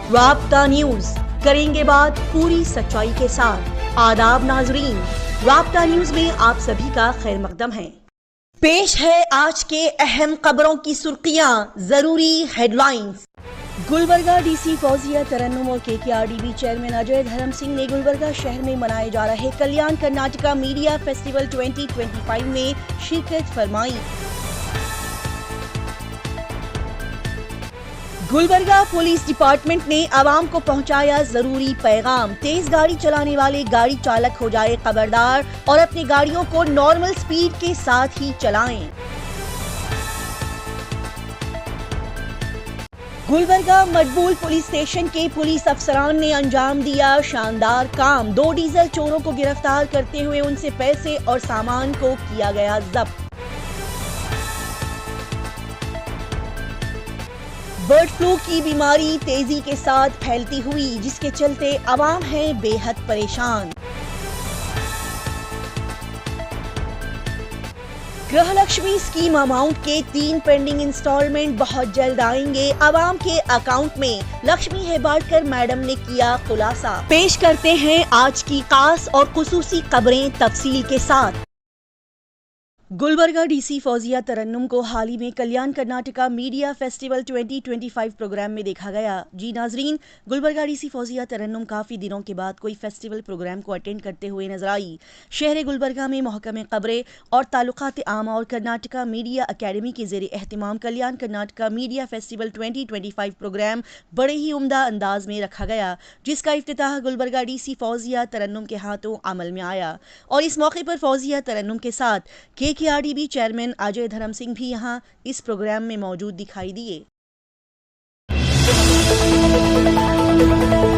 राब्ता न्यूज, करेंगे बात पूरी सच्चाई के साथ। आदाब नाजरीन, राब्ता न्यूज में आप सभी का खैर मकदम है। पेश है आज के अहम खबरों की सुर्खियां, जरूरी हेडलाइंस। गुलबर्गा डीसी फौजिया तरन्नुम और केकेआरडीबी चेयरमैन अजय धर्म सिंह ने गुलबर्गा शहर में मनाए जा रहे कल्याण कर्नाटका मीडिया फेस्टिवल 2025 में शिरकत फरमाई। गुलबर्गा पुलिस डिपार्टमेंट ने आवाम को पहुंचाया जरूरी पैगाम। तेज गाड़ी चलाने वाले गाड़ी चालक हो जाए खबरदार और अपनी गाड़ियों को नॉर्मल स्पीड के साथ ही चलाएं। गुलबर्गा मकबूल पुलिस स्टेशन के पुलिस अफसरान ने अंजाम दिया शानदार काम। 2 डीजल चोरों को गिरफ्तार करते हुए उनसे पैसे और सामान को किया गया जब्त। बर्ड फ्लू की बीमारी तेजी के साथ फैलती हुई, जिसके चलते आवाम है बेहद परेशान। गृहलक्ष्मी स्कीम अमाउंट के 3 पेंडिंग इंस्टॉलमेंट बहुत जल्द आएंगे आवाम के अकाउंट में। लक्ष्मी हेबाड़कर मैडम ने किया खुलासा। पेश करते हैं आज की खास और खुसूसी खबरें तफसील के साथ। गुलबर्गा डीसी फौजिया तरन्नुम को हाल ही में कल्याण कर्नाटका मीडिया फेस्टिवल 2025 प्रोग्राम में देखा गया। जी नाजरीन, गुलबर्गा डीसी फौजिया तरन्नुम काफ़ी दिनों के बाद कोई फेस्टिवल प्रोग्राम को अटेंड करते हुए नजर आई। शहर गुलबर्गा में महकमे खबरें और ताल्लुकात आम और कर्नाटका मीडिया अकेडमी के ज़ेरे एहतमाम कल्याण कर्नाटका मीडिया फेस्टिवल 2025 प्रोग्राम बड़े ही उम्दा अंदाज में रखा गया, जिसका इफ्तिताह गुलबर्गा डीसी फौजिया तरन्नुम के हाथों अमल में आया। और इस मौके पर फौजिया तरन्नुम के साथ केकेआरडीबी चेयरमैन अजय धर्म सिंह भी यहां इस प्रोग्राम में मौजूद दिखाई दिए।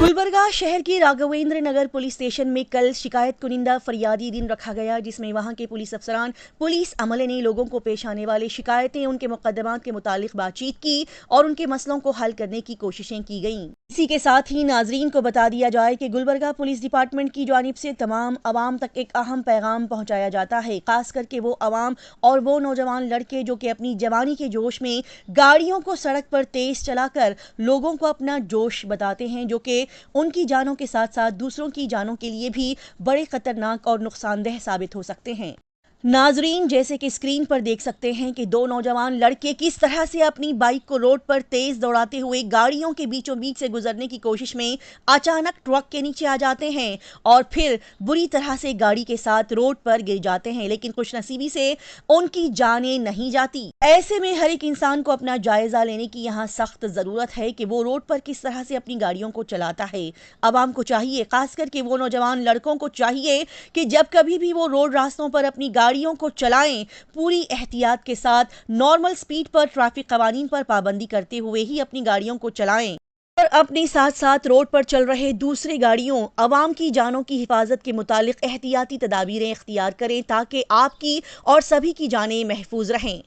गुलबर्गा शहर के राघवेंद्र नगर पुलिस स्टेशन में कल शिकायत कुनिंदा फरियादी दिन रखा गया, जिसमें वहां के पुलिस अफसरान पुलिस अमले ने लोगों को पेश आने वाली शिकायतें, उनके मुकदमात के मुतालिक बातचीत की और उनके मसलों को हल करने की कोशिशें की गईं। इसी के साथ ही नाजरीन को बता दिया जाए कि गुलबर्गा पुलिस डिपार्टमेंट की जानिब से तमाम आवाम तक एक अहम पैगाम पहुंचाया जाता है, खास करके वो आवाम और वो नौजवान लड़के जो कि अपनी जवानी के जोश में गाड़ियों को सड़क पर तेज चलाकर लोगों को अपना जोश बताते हैं, जो कि उनकी जानों के साथ साथ दूसरों की जानों के लिए भी बड़े खतरनाक और नुकसानदेह साबित हो सकते हैं। नाजरीन, जैसे कि स्क्रीन पर देख सकते हैं कि 2 नौजवान लड़के किस तरह से अपनी बाइक को रोड पर तेज दौड़ाते हुए गाड़ियों के बीचों बीच से गुजरने की कोशिश में अचानक ट्रक के नीचे आ जाते हैं और फिर बुरी तरह से गाड़ी के साथ रोड पर गिर जाते हैं, लेकिन खुशनसीबी से उनकी जानें नहीं जाती। ऐसे में हर एक इंसान को अपना जायजा लेने की यहाँ सख्त जरूरत है कि वो रोड पर किस तरह से अपनी गाड़ियों को चलाता है। आवाम को चाहिए, खास करके वो नौजवान लड़कों को चाहिए कि जब कभी भी वो रोड रास्तों पर अपनी गाड़ियों को चलाएं, पूरी एहतियात के साथ नॉर्मल स्पीड पर ट्रैफिक कवानीन पर पाबंदी करते हुए ही अपनी गाड़ियों को चलाएं और अपने साथ साथ रोड पर चल रहे दूसरे गाड़ियों अवाम की जानों की हिफाजत के मुतालिक एहतियाती तदाबीरें इख्तियार करें, ताकि आपकी और सभी की जानें महफूज रहें।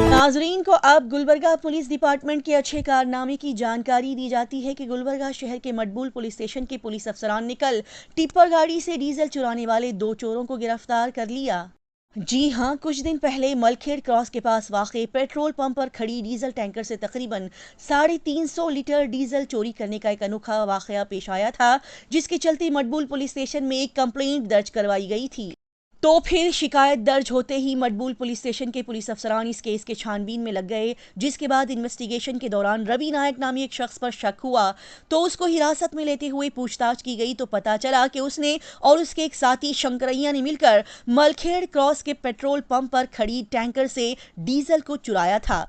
नाजरीन को अब गुलबर्गा पुलिस डिपार्टमेंट के अच्छे कारनामे की जानकारी दी जाती है कि गुलबर्गा शहर के मकबूल पुलिस स्टेशन के पुलिस अफसरान ने कल टिप्पर गाड़ी से डीजल चुराने वाले 2 चोरों को गिरफ्तार कर लिया। जी हां, कुछ दिन पहले मलखेड़ क्रॉस के पास वाक़े पेट्रोल पंप पर खड़ी डीजल टैंकर से तकरीबन 350 लीटर डीजल चोरी करने का एक अनोखा वाक़या पेश आया था, जिसके चलते मकबूल पुलिस स्टेशन में एक कंप्लेंट दर्ज करवाई गई थी। तो फिर शिकायत दर्ज होते ही मकबूल पुलिस स्टेशन के पुलिस अफसरान इस केस के छानबीन में लग गए, जिसके बाद इन्वेस्टिगेशन के दौरान रवि नायक नामी एक शख्स पर शक हुआ तो उसको हिरासत में लेते हुए पूछताछ की गई तो पता चला कि उसने और उसके एक साथी शंकरैया ने मिलकर मलखेड़ क्रॉस के पेट्रोल पंप पर खड़ी टैंकर से डीजल को चुराया था।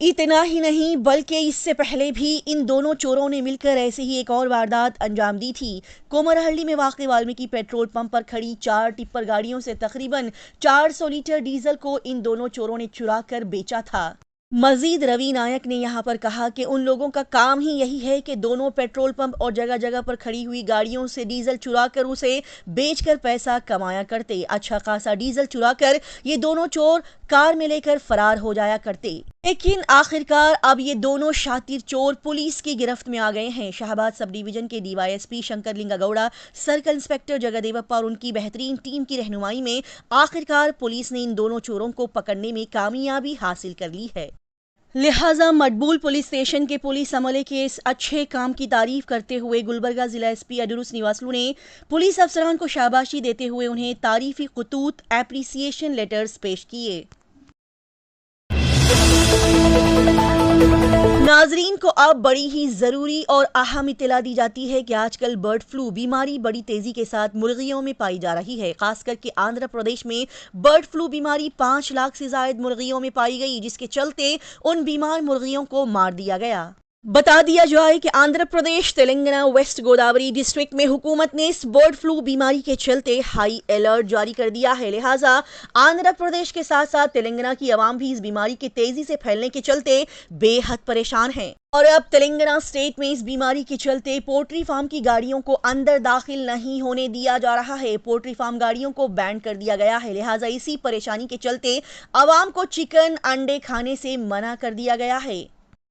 इतना ही नहीं बल्कि इससे पहले भी इन दोनों चोरों ने मिलकर ऐसे ही एक और वारदात अंजाम दी थी। कोमरहल्ली में वाक़ वाल्मीकि पेट्रोल पंप पर खड़ी 4 टिप्पर गाड़ियों से तकरीबन 400 लीटर डीजल को इन दोनों चोरों ने चुरा कर बेचा था। मजीद रवि नायक ने यहाँ पर कहा कि उन लोगों का काम ही यही है कि दोनों पेट्रोल पंप और जगह जगह पर खड़ी हुई गाड़ियों से डीजल चुराकर उसे बेचकर पैसा कमाया करते। अच्छा खासा डीजल चुराकर ये दोनों चोर कार में लेकर फरार हो जाया करते। लेकिन आखिरकार अब ये दोनों शातिर चोर पुलिस की गिरफ्त में आ गए हैं। शाहबाद सब डिवीजन के DYSP Shankar Linga Gowda, circle inspector Jagadevappa और उनकी बेहतरीन टीम की रहनुमाई में आखिरकार पुलिस ने इन दोनों चोरों को पकड़ने में कामयाबी हासिल कर ली है। लिहाजा मटबूल पुलिस स्टेशन के पुलिस अमले के इस अच्छे काम की तारीफ करते हुए गुलबर्गा जिला एसपी अदरुस निवासलू ने पुलिस अफसरान को शाबाशी देते हुए उन्हें तारीफी खतूत एप्रिसिएशन लेटर्स पेश किए। नाजरीन को अब बड़ी ही जरूरी और अहम इत्तला दी जाती है कि आजकल बर्ड फ्लू बीमारी बड़ी तेजी के साथ मुर्गियों में पाई जा रही है। खास करके आंध्र प्रदेश में बर्ड फ्लू बीमारी 5 लाख से ज्यादा मुर्गियों में पाई गई, जिसके चलते उन बीमार मुर्गियों को मार दिया गया। बता दिया जाए कि आंध्र प्रदेश, तेलंगाना, वेस्ट गोदावरी डिस्ट्रिक्ट में हुकूमत ने इस बर्ड फ्लू बीमारी के चलते हाई अलर्ट जारी कर दिया है। लिहाजा आंध्र प्रदेश के साथ साथ तेलंगाना की आवाम भी इस बीमारी के तेजी से फैलने के चलते बेहद परेशान है। और अब तेलंगाना स्टेट में इस बीमारी के चलते पोल्ट्री फार्म की गाड़ियों को अंदर दाखिल नहीं होने दिया जा रहा है। पोल्ट्री फार्म गाड़ियों को बैन कर दिया गया है। लिहाजा इसी परेशानी के चलते आवाम को चिकन, अंडे खाने से मना कर दिया गया है।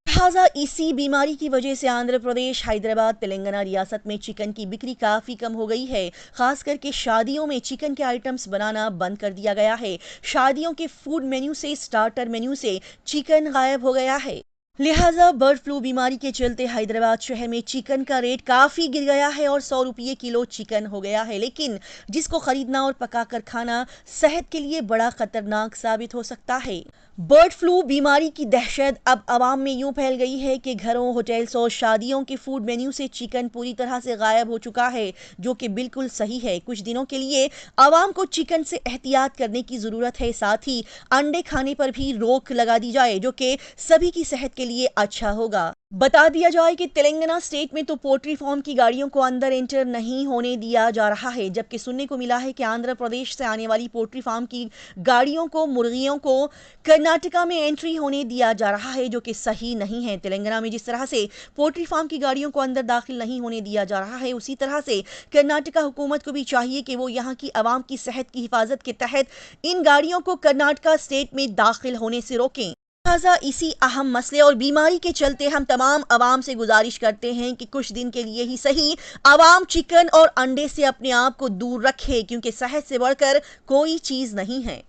लिहाजा इसी बीमारी की वजह से आंध्र प्रदेश, हैदराबाद, तेलंगाना रियासत में चिकन की बिक्री काफी कम हो गई है। खास करके शादियों में चिकन के आइटम्स बनाना बंद कर दिया गया है। शादियों के फूड मेन्यू से, स्टार्टर मेन्यू से चिकन गायब हो गया है। लिहाजा बर्ड फ्लू बीमारी के चलते हैदराबाद शहर में चिकन का रेट काफी गिर गया है और 100 रुपये किलो चिकन हो गया है, लेकिन जिसको खरीदना और पकाकर खाना सेहत के लिए बड़ा खतरनाक साबित हो सकता है। बर्ड फ्लू बीमारी की दहशत अब आवाम में यूं फैल गई है कि घरों, होटल्स और शादियों के फूड मेन्यू से चिकन पूरी तरह से गायब हो चुका है, जो कि बिल्कुल सही है। कुछ दिनों के लिए आवाम को चिकन से एहतियात करने की जरूरत है। साथ ही अंडे खाने पर भी रोक लगा दी जाए, जो कि सभी की सेहत के लिए अच्छा होगा। बता दिया जाए कि तेलंगाना स्टेट में तो पोल्ट्री फार्म की गाड़ियों को अंदर एंटर नहीं होने दिया जा रहा है, जबकि सुनने को मिला है कि आंध्र प्रदेश से आने वाली पोल्ट्री फार्म की गाड़ियों को, मुर्गियों को कर्नाटका में एंट्री होने दिया जा रहा है, जो कि सही नहीं है। तेलंगाना में जिस तरह से पोल्ट्री फार्म की गाड़ियों को अंदर दाखिल नहीं होने दिया जा रहा है, उसी तरह से कर्नाटका हुकूमत को भी चाहिए कि वो यहाँ की आवाम की सेहत की हिफाजत के तहत इन गाड़ियों को कर्नाटका स्टेट में दाखिल होने से रोकें। लिहाजा इसी अहम मसले और बीमारी के चलते हम तमाम आवाम से गुजारिश करते हैं कि कुछ दिन के लिए ही सही आवाम चिकन और अंडे से अपने आप को दूर रखे, क्योंकि सेहत से बढ़कर कोई चीज नहीं है।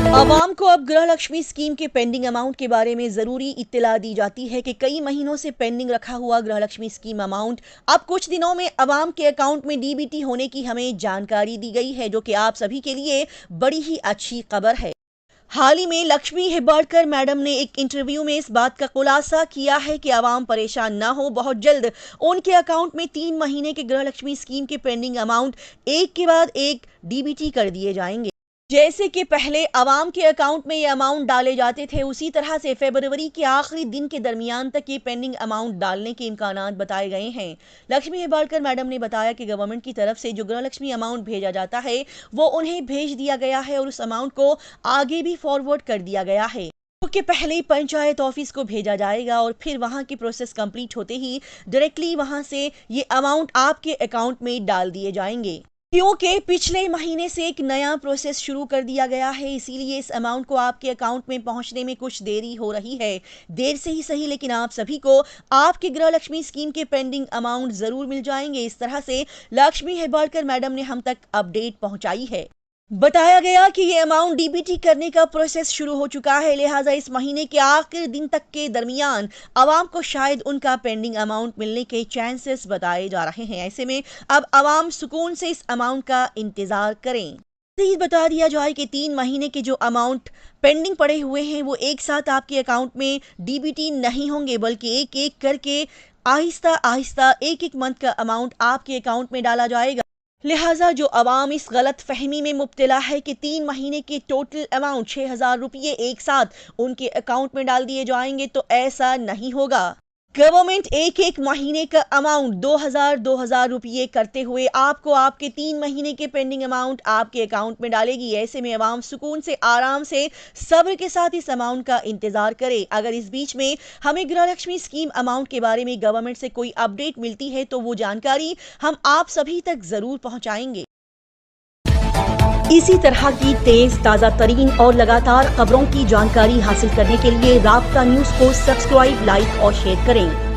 आवाम को अब गृह लक्ष्मी स्कीम के पेंडिंग अमाउंट के बारे में जरूरी इत्तला दी जाती है कि कई महीनों से पेंडिंग रखा हुआ गृह लक्ष्मी स्कीम अमाउंट अब कुछ दिनों में आवाम के अकाउंट में डीबीटी होने की हमें जानकारी दी गई है, जो कि आप सभी के लिए बड़ी ही अच्छी खबर है। हाल ही में लक्ष्मी हेब्बारकर मैडम ने एक इंटरव्यू में इस बात का खुलासा किया है कि आवाम परेशान ना हो, बहुत जल्द उनके अकाउंट में 3 महीने के गृह लक्ष्मी स्कीम के पेंडिंग अमाउंट एक के बाद एक डीबीटी कर दिए जाएंगे। जैसे कि पहले आवाम के अकाउंट में ये अमाउंट डाले जाते थे, उसी तरह से फरवरी के आखिरी दिन के दरमियान तक ये पेंडिंग अमाउंट डालने के इम्कानात बताए गए हैं। लक्ष्मी हेब्बारकर मैडम ने बताया कि गवर्नमेंट की तरफ से जो गृह लक्ष्मी अमाउंट भेजा जाता है वो उन्हें भेज दिया गया है और उस अमाउंट को आगे भी फॉरवर्ड कर दिया गया है, क्योंकि पहले पंचायत ऑफिस को भेजा जाएगा और फिर वहां की प्रोसेस कंप्लीट होते ही डायरेक्टली वहां से ये अमाउंट आपके अकाउंट में डाल दिए जाएंगे। क्योंकि पिछले महीने से एक नया प्रोसेस शुरू कर दिया गया है, इसीलिए इस अमाउंट को आपके अकाउंट में पहुंचने में कुछ देरी हो रही है। देर से ही सही, लेकिन आप सभी को आपके गृह लक्ष्मी स्कीम के पेंडिंग अमाउंट जरूर मिल जाएंगे। इस तरह से लक्ष्मी हेब्बारकर मैडम ने हम तक अपडेट पहुंचाई है। बताया गया कि ये अमाउंट डीबीटी करने का प्रोसेस शुरू हो चुका है, लिहाजा इस महीने के आखिरी दिन तक के दरमियान आवाम को शायद उनका पेंडिंग अमाउंट मिलने के चांसेस बताए जा रहे हैं। ऐसे में अब आवाम सुकून से इस अमाउंट का इंतजार करें। बता दिया जाए कि 3 महीने के जो अमाउंट पेंडिंग पड़े हुए हैं वो एक साथ आपके अकाउंट में डीबीटी नहीं होंगे, बल्कि एक एक करके आहिस्ता आहिस्ता एक मंथ का अमाउंट आपके अकाउंट में डाला जाएगा। लिहाजा जो अवाम इस गलत फहमी में मुब्तला है कि 3 महीने के टोटल अमाउंट 6,000 रुपये एक साथ उनके अकाउंट में डाल दिए जाएंगे, तो ऐसा नहीं होगा। गवर्नमेंट एक महीने का अमाउंट 2,000 रुपये करते हुए आपको आपके 3 महीने के पेंडिंग अमाउंट आपके अकाउंट में डालेगी। ऐसे में अवाम सुकून से, आराम से, सब्र के साथ इस अमाउंट का इंतजार करे। अगर इस बीच में हमें गृह लक्ष्मी स्कीम अमाउंट के बारे में गवर्नमेंट से कोई अपडेट मिलती है तो वो जानकारी हम आप सभी तक जरूर पहुंचाएंगे। इसी तरह की तेज, ताज़ा तरीन और लगातार खबरों की जानकारी हासिल करने के लिए राब्ता न्यूज़ को सब्सक्राइब, लाइक और शेयर करें।